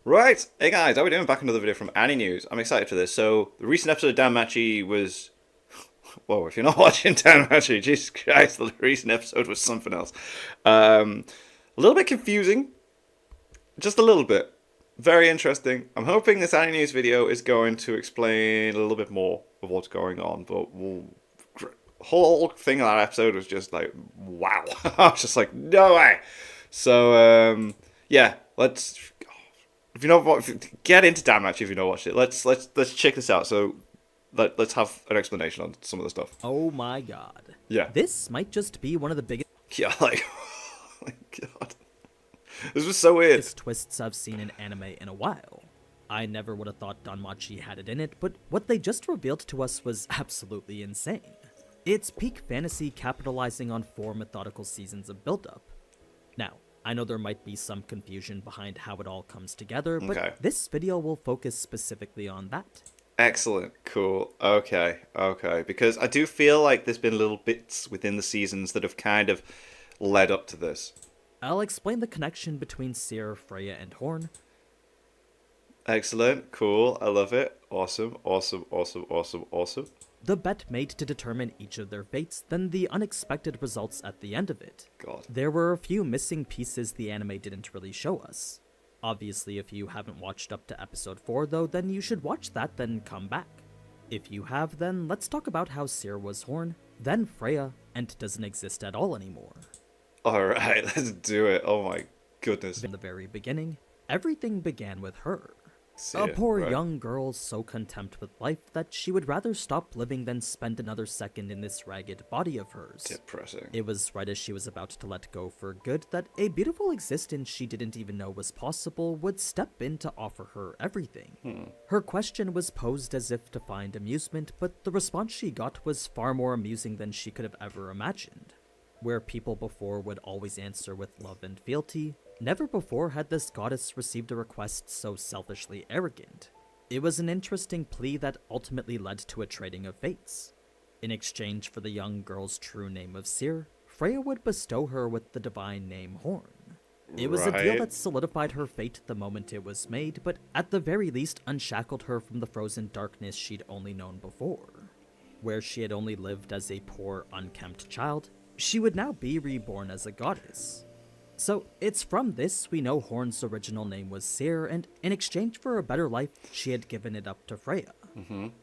Right, hey guys, how we doing? Back another video from Annie News. I'm excited for this. So the recent episode of DanMachi was, whoa! If you're not watching DanMachi, Jesus Christ, the recent episode was something else. A little bit confusing, just a little bit. Very interesting. I'm hoping this Annie News video is going to explain a little bit more of what's going on. But whole thing of that episode was just like, wow! I was just like, no way. So yeah, let's. If you know, get into DanMachi if you know watch it. Let's check this out. So let's have an explanation on some of the stuff. Oh my god. Yeah, This might just be one of the biggest yeah, like, oh my god, this was so weird. twists I've seen in anime in a while. I never would have thought DanMachi had it in it, but what they just revealed to us was absolutely insane. It's peak fantasy capitalizing on 4 methodical seasons of build-up. Now, I know there might be some confusion behind how it all comes together, but Okay. this video will focus specifically on that. Excellent, cool, okay. Because I do feel like there's been little bits within the seasons that have kind of led up to this. I'll explain the connection between SYR, Freya, and Horn. Excellent, cool, I love it. Awesome. The bet made to determine each of their fates, then the unexpected results at the end of it. God. There were a few missing pieces the anime didn't really show us. Obviously, if you haven't watched up to episode 4 though, then you should watch that, then come back. If you have, then let's talk about how SYR was Horn, then Freya, and doesn't exist at all anymore. Alright, let's do it. Oh my goodness. In the very beginning, everything began with her. See A ya, poor right. young girl so content with life that she would rather stop living than spend another second in this ragged body of hers. Depressing. It was right as she was about to let go for good that a beautiful existence she didn't even know was possible would step in to offer her everything. Her question was posed as if to find amusement, but the response she got was far more amusing than she could have ever imagined. Where people before would always answer with love and fealty, never before had this goddess received a request so selfishly arrogant. It was an interesting plea that ultimately led to a trading of fates. In exchange for the young girl's true name of SYR, Freya would bestow her with the divine name Horn. It was a deal Right. that solidified her fate the moment it was made, but at the very least unshackled her from the frozen darkness she'd only known before. Where she had only lived as a poor, unkempt child, she would now be reborn as a goddess. So it's from this we know Horn's original name was SYR, and in exchange for a better life, she had given it up to Freya.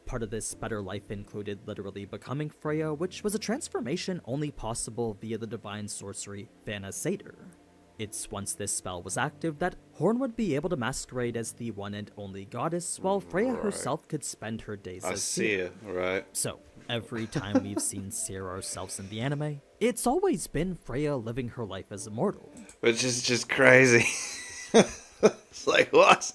Part of this better life included literally becoming Freya, which was a transformation only possible via the divine sorcery SYR. It's once this spell was active that Horn would be able to masquerade as the one and only goddess, while Freya Right. herself could spend her days I as see SYR. ya, right. So, every time we've seen SYR ourselves in the anime, it's always been Freya living her life as a mortal. Which is just crazy. It's like, what?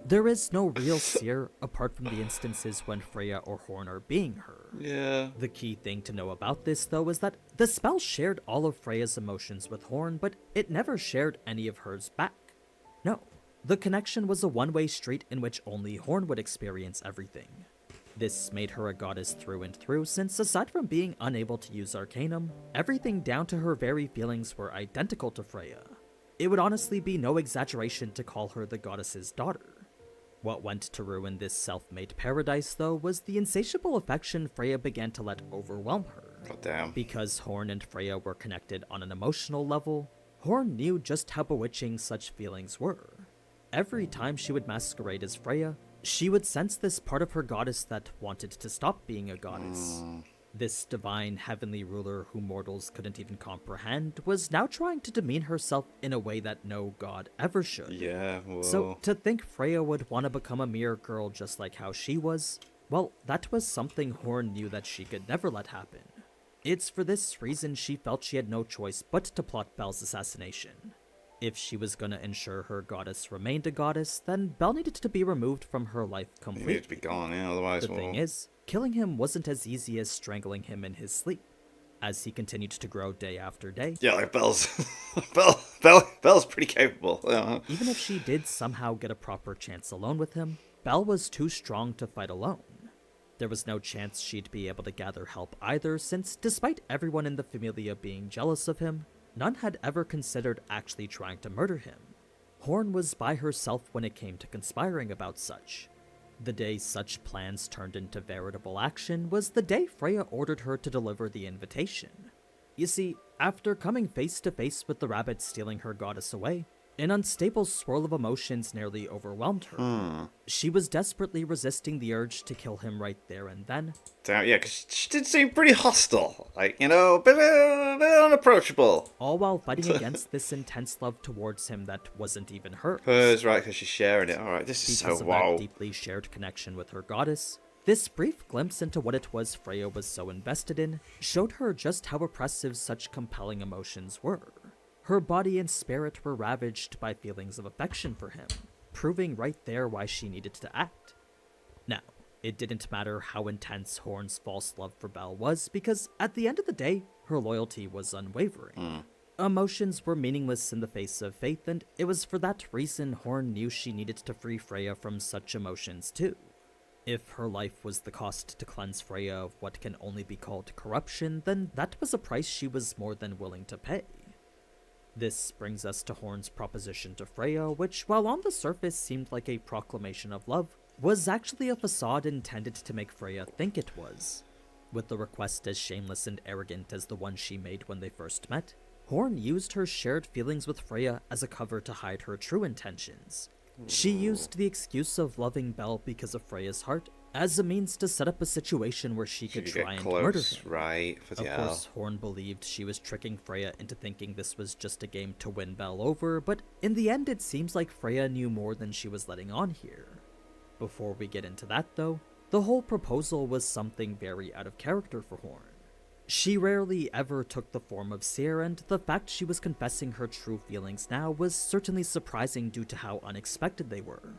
There is no real SYR apart from the instances when Freya or Horn are being her. Yeah. The key thing to know about this, though, is that the spell shared all of Freya's emotions with Horn, but it never shared any of hers back. No, the connection was a one-way street in which only Horn would experience everything. This made her a goddess through and through, since aside from being unable to use Arcanum, everything down to her very feelings were identical to Freya. It would honestly be no exaggeration to call her the goddess's daughter. What went to ruin this self-made paradise, though, was the insatiable affection Freya began to let overwhelm her. God damn. Because Horn and Freya were connected on an emotional level, Horn knew just how bewitching such feelings were. Every time she would masquerade as Freya, she would sense this part of her goddess that wanted to stop being a goddess. This divine heavenly ruler who mortals couldn't even comprehend was now trying to demean herself in a way that no god ever should. Yeah, whoa. So, to think Freya would want to become a mere girl just like how she was, well, that was something Horn knew that she could never let happen. It's for this reason she felt she had no choice but to plot Belle's assassination. If she was gonna ensure her goddess remained a goddess, then Belle needed to be removed from her life You completely. need to be gone, yeah, otherwise, The thing well, is, killing him wasn't as easy as strangling him in his sleep. As he continued to grow day after day, yeah, like Belle's, Belle's pretty capable. Yeah. even if she did somehow get a proper chance alone with him, Belle was too strong to fight alone. There was no chance she'd be able to gather help either, since despite everyone in the Familia being jealous of him, none had ever considered actually trying to murder him. Horn was by herself when it came to conspiring about such. The day such plans turned into veritable action was the day Freya ordered her to deliver the invitation. You see, after coming face to face with the rabbit stealing her goddess away, an unstable swirl of emotions nearly overwhelmed her. She was desperately resisting the urge to kill him right there and then. Damn, yeah, because she did seem pretty hostile. Like, a bit unapproachable. All while fighting against this intense love towards him that wasn't even hers. Hers, right, because she's sharing it. Alright, this is Because so of wow. that deeply shared connection with her goddess, this brief glimpse into what it was Freya was so invested in showed her just how oppressive such compelling emotions were. Her body and spirit were ravaged by feelings of affection for him, proving right there why she needed to act. Now, it didn't matter how intense Horn's false love for Belle was, because at the end of the day, her loyalty was unwavering. Emotions were meaningless in the face of faith, and it was for that reason Horn knew she needed to free Freya from such emotions too. If her life was the cost to cleanse Freya of what can only be called corruption, then that was a price she was more than willing to pay. This brings us to Horn's proposition to Freya, which, while on the surface seemed like a proclamation of love, was actually a facade intended to make Freya think it was. With the request as shameless and arrogant as the one she made when they first met, Horn used her shared feelings with Freya as a cover to hide her true intentions. She used the excuse of loving Belle because of Freya's heart as a means to set up a situation where she could try and murder him. Right, Of course, Horn believed she was tricking Freya into thinking this was just a game to win Belle over, but in the end it seems like Freya knew more than she was letting on here. Before we get into that though, the whole proposal was something very out of character for Horn. She rarely ever took the form of SYR, and the fact she was confessing her true feelings now was certainly surprising due to how unexpected they were.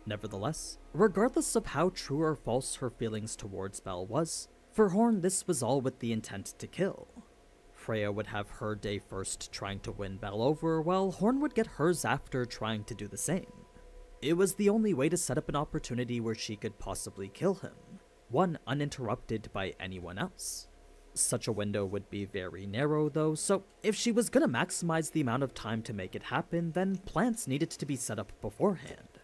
Nevertheless, regardless of how true or false her feelings towards Belle was, for Horn this was all with the intent to kill. Freya would have her day first trying to win Belle over, while Horn would get hers after trying to do the same. It was the only way to set up an opportunity where she could possibly kill him, one uninterrupted by anyone else. Such a window would be very narrow though, so if she was gonna maximize the amount of time to make it happen, then plans needed to be set up beforehand.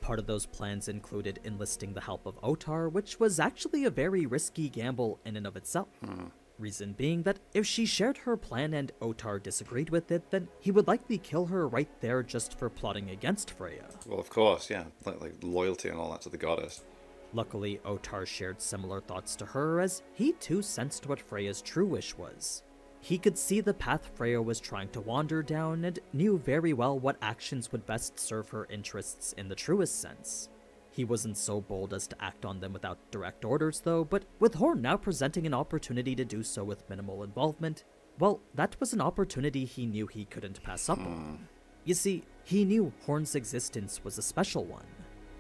Part of those plans included enlisting the help of Otar, which was actually a very risky gamble in and of itself. Reason being that if she shared her plan and Otar disagreed with it, then he would likely kill her right there just for plotting against Freya. Well, of course, yeah. Like loyalty and all that to the goddess. Luckily, Otar shared similar thoughts to her, as he too sensed what Freya's true wish was. He could see the path Freya was trying to wander down, and knew very well what actions would best serve her interests in the truest sense. He wasn't so bold as to act on them without direct orders though, but with Horn now presenting an opportunity to do so with minimal involvement, well, that was an opportunity he knew he couldn't pass up on. You see, he knew Horn's existence was a special one.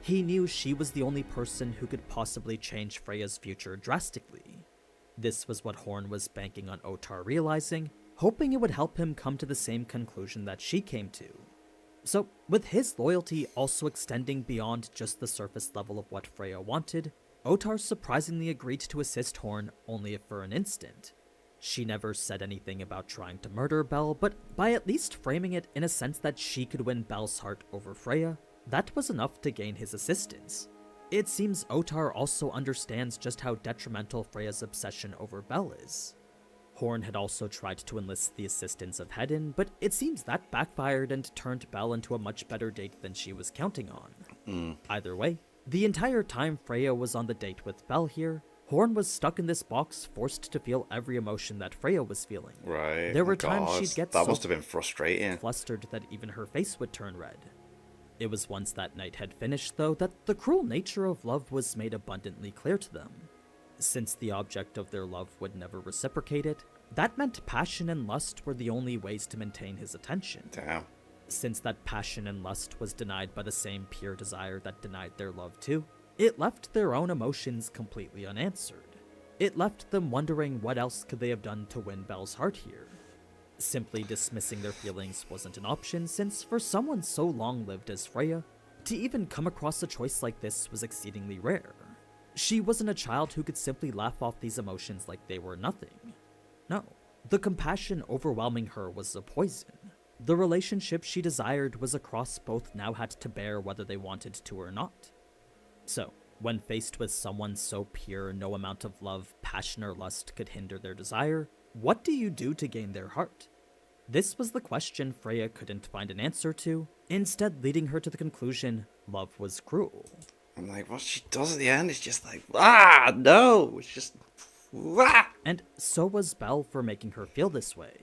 He knew she was the only person who could possibly change Freya's future drastically. This was what Horn was banking on Otar realizing, hoping it would help him come to the same conclusion that she came to. So, with his loyalty also extending beyond just the surface level of what Freya wanted, Otar surprisingly agreed to assist Horn only if for an instant. She never said anything about trying to murder Belle, but by at least framing it in a sense that she could win Belle's heart over Freya, that was enough to gain his assistance. It seems Otar also understands just how detrimental Freya's obsession over Belle is. Horn had also tried to enlist the assistance of Hedin, but it seems that backfired and turned Belle into a much better date than she was counting on. Either way, the entire time Freya was on the date with Belle here, Horn was stuck in this box, forced to feel every emotion that Freya was feeling. Right. There were times she'd get that so must have been frustrating. flustered that even her face would turn red. It was once that night had finished, though, that the cruel nature of love was made abundantly clear to them. Since the object of their love would never reciprocate it, that meant passion and lust were the only ways to maintain his attention. Damn. Since that passion and lust was denied by the same pure desire that denied their love too, it left their own emotions completely unanswered. It left them wondering what else could they have done to win Belle's heart here. Simply dismissing their feelings wasn't an option, since for someone so long-lived as Freya, to even come across a choice like this was exceedingly rare. She wasn't a child who could simply laugh off these emotions like they were nothing. No, the compassion overwhelming her was a poison. The relationship she desired was a cross both now had to bear whether they wanted to or not. So, when faced with someone so pure no amount of love, passion, or lust could hinder their desire, what do you do to gain their heart? This was the question Freya couldn't find an answer to, instead leading her to the conclusion love was cruel. And like what she does at the end is just like, ah, no, it's just, ah. And so was Belle for making her feel this way.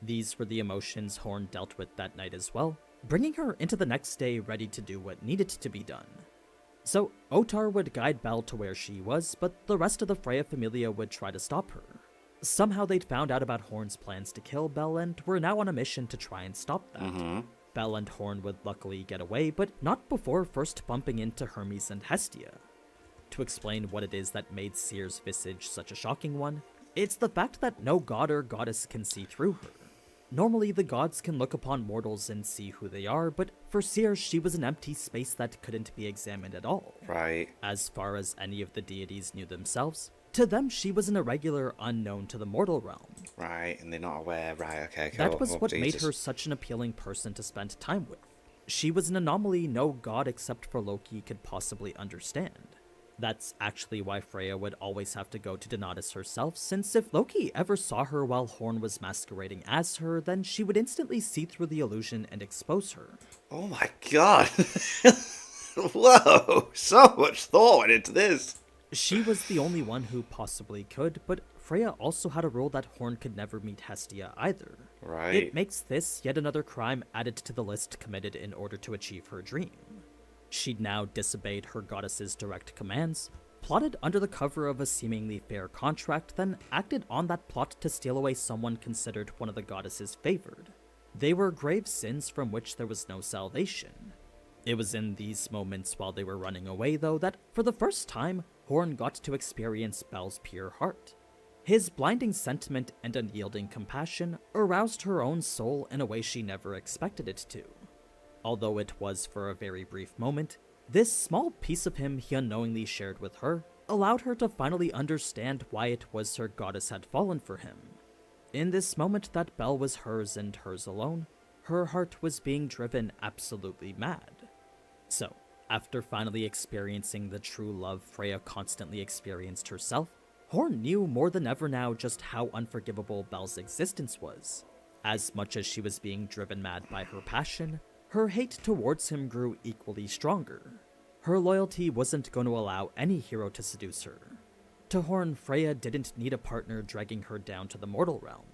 These were the emotions Horn dealt with that night as well, bringing her into the next day ready to do what needed to be done. So, Otar would guide Belle to where she was, but the rest of the Freya familia would try to stop her. Somehow they'd found out about Horn's plans to kill Belle and were now on a mission to try and stop that. Belle and Horn would luckily get away, but not before first bumping into Hermes and Hestia. To explain what it is that made SYR's visage such a shocking one, it's the fact that no god or goddess can see through her. Normally, the gods can look upon mortals and see who they are, but for SYR, she was an empty space that couldn't be examined at all. Right. As far as any of the deities knew themselves, to them she was an irregular unknown to the mortal realm. Right, and they're not aware. Right, okay, cool. That was Oh, what made Jesus. her such an appealing person to spend time with. She was an anomaly no god except for Loki could possibly understand. That's actually why Freya would always have to go to Donatus herself, since if Loki ever saw her while Horn was masquerading as her, then she would instantly see through the illusion and expose her. Oh my god. Whoa, so much thought went into this. She was the only one who possibly could, but Freya also had a rule that Horn could never meet Hestia either. Right. It makes this yet another crime added to the list committed in order to achieve her dream. She'd now disobeyed her goddess's direct commands, plotted under the cover of a seemingly fair contract, then acted on that plot to steal away someone considered one of the goddess's favored. They were grave sins from which there was no salvation. It was in these moments while they were running away, though, that for the first time, Horn got to experience Belle's pure heart. His blinding sentiment and unyielding compassion aroused her own soul in a way she never expected it to. Although it was for a very brief moment, this small piece of him he unknowingly shared with her allowed her to finally understand why it was her goddess had fallen for him. In this moment that Belle was hers and hers alone, her heart was being driven absolutely mad. So, after finally experiencing the true love Freya constantly experienced herself, Horn knew more than ever now just how unforgivable Belle's existence was. As much as she was being driven mad by her passion, her hate towards him grew equally stronger. Her loyalty wasn't going to allow any hero to seduce her. To Horn, Freya didn't need a partner dragging her down to the mortal realm.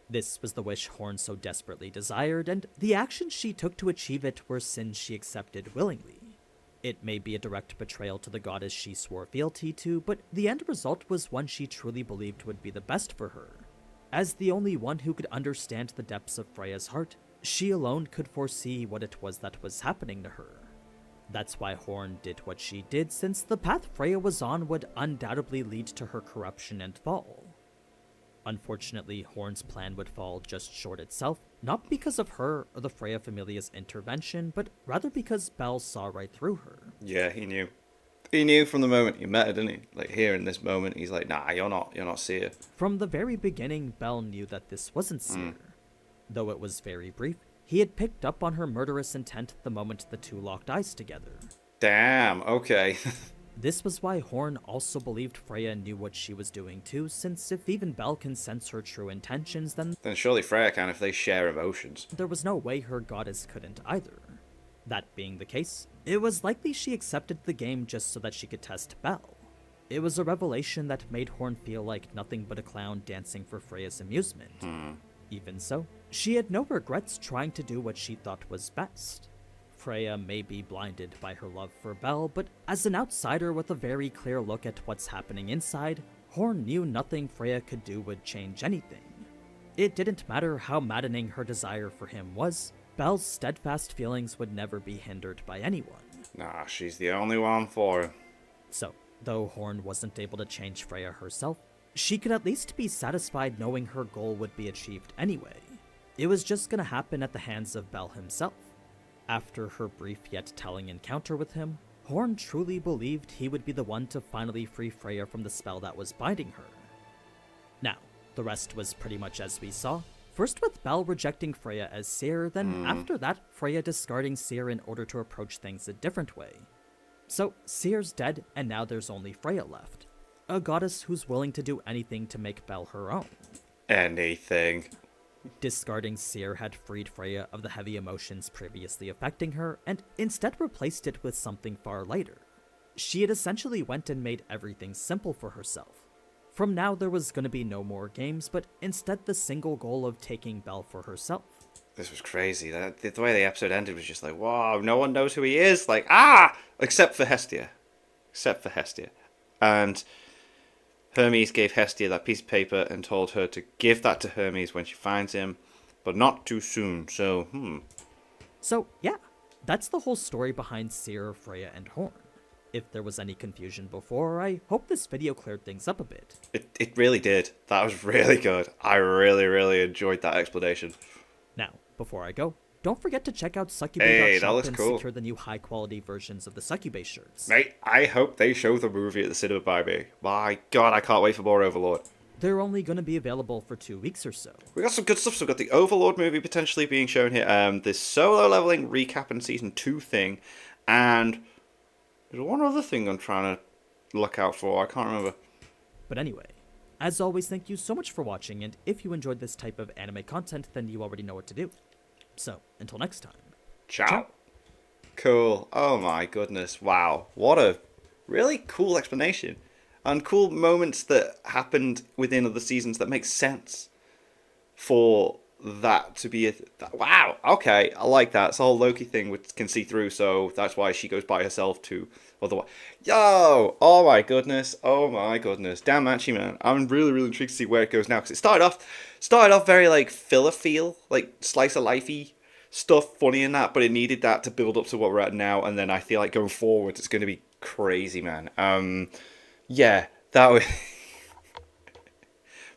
This was the wish Horn so desperately desired, and the actions she took to achieve it were sins she accepted willingly. It may be a direct betrayal to the goddess she swore fealty to, but the end result was one she truly believed would be the best for her. As the only one who could understand the depths of Freya's heart, she alone could foresee what it was that was happening to her. That's why Horn did what she did, since the path Freya was on would undoubtedly lead to her corruption and fall. Unfortunately, Horn's plan would fall just short itself, not because of her or the Freya familia's intervention, but rather because Belle saw right through her. Yeah, he knew. He knew from the moment he met her, didn't he? Like, here in this moment, he's like, nah, you're not SYR. From the very beginning, Belle knew that this wasn't SYR. Though it was very brief, he had picked up on her murderous intent the moment the two locked eyes together. Damn, okay. This was why Horn also believed Freya knew what she was doing too, since if even Belle can sense her true intentions, then Surely Freya can if they share emotions. there was no way her goddess couldn't either. That being the case, it was likely she accepted the game just so that she could test Belle. It was a revelation that made Horn feel like nothing but a clown dancing for Freya's amusement. Even so, she had no regrets trying to do what she thought was best. Freya may be blinded by her love for Belle, but as an outsider with a very clear look at what's happening inside, Horn knew nothing Freya could do would change anything. It didn't matter how maddening her desire for him was, Belle's steadfast feelings would never be hindered by anyone. Nah, she's the only one for him. So, though Horn wasn't able to change Freya herself, she could at least be satisfied knowing her goal would be achieved anyway. It was just gonna happen at the hands of Belle himself. After her brief yet telling encounter with him, Horn truly believed he would be the one to finally free Freya from the spell that was binding her. Now, the rest was pretty much as we saw. First with Belle rejecting Freya as SYR, then after that, Freya discarding SYR in order to approach things a different way. So, SYR's dead, and now there's only Freya left. A goddess who's willing to do anything to make Belle her own. Anything. Discarding SYR had freed Freya of the heavy emotions previously affecting her, and instead replaced it with something far lighter. She had essentially went and made everything simple for herself. From now there was going to be no more games, but instead the single goal of taking Belle for herself. This was crazy. The way the episode ended was just like, wow, no one knows who he is. Like, except for Hestia. And Hermes gave Hestia that piece of paper and told her to give that to Hermes when she finds him, but not too soon. So, So, yeah, that's the whole story behind SYR, Freya, and Horn. If there was any confusion before, I hope this video cleared things up a bit. It really did. That was really good. I really enjoyed that explanation. Now, before I go, don't forget to check out Hey, that succubay.shop looks and cool. secure the new high-quality versions of the succubay shirts. Mate, I hope they show the movie at the cinema by me. My god, I can't wait for more Overlord. They're only going to be available for 2 weeks or so. We got some good stuff. So we've got the Overlord movie potentially being shown here. This solo leveling recap and season 2 thing. And there's one other thing I'm trying to look out for. I can't remember. But anyway, as always, thank you so much for watching, and if you enjoyed this type of anime content, then you already know what to do. So, until next time. Ciao. Cool. Oh my goodness. Wow. What a really cool explanation. And cool moments that happened within other seasons that make sense for that to be wow. Okay, I like that. It's a whole Loki thing which can see through, so that's why she goes by herself to otherwise. Yo! Oh my goodness. DanMachi, man. I'm really intrigued to see where it goes now, because it started off very like filler feel, like slice of lifey stuff, funny in that, but it needed that to build up to what we're at now, and then I feel like going forward it's going to be crazy, man. Yeah, that was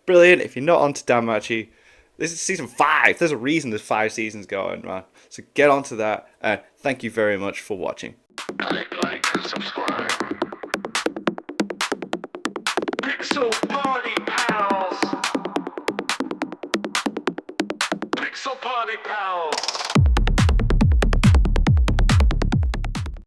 brilliant. If you're not onto DanMachi, this is season 5. There's a reason there's 5 seasons going, man. So get onto that, and thank you very much for watching. Like, subscribe. Pixel Party Pals. Pixel Party Pals.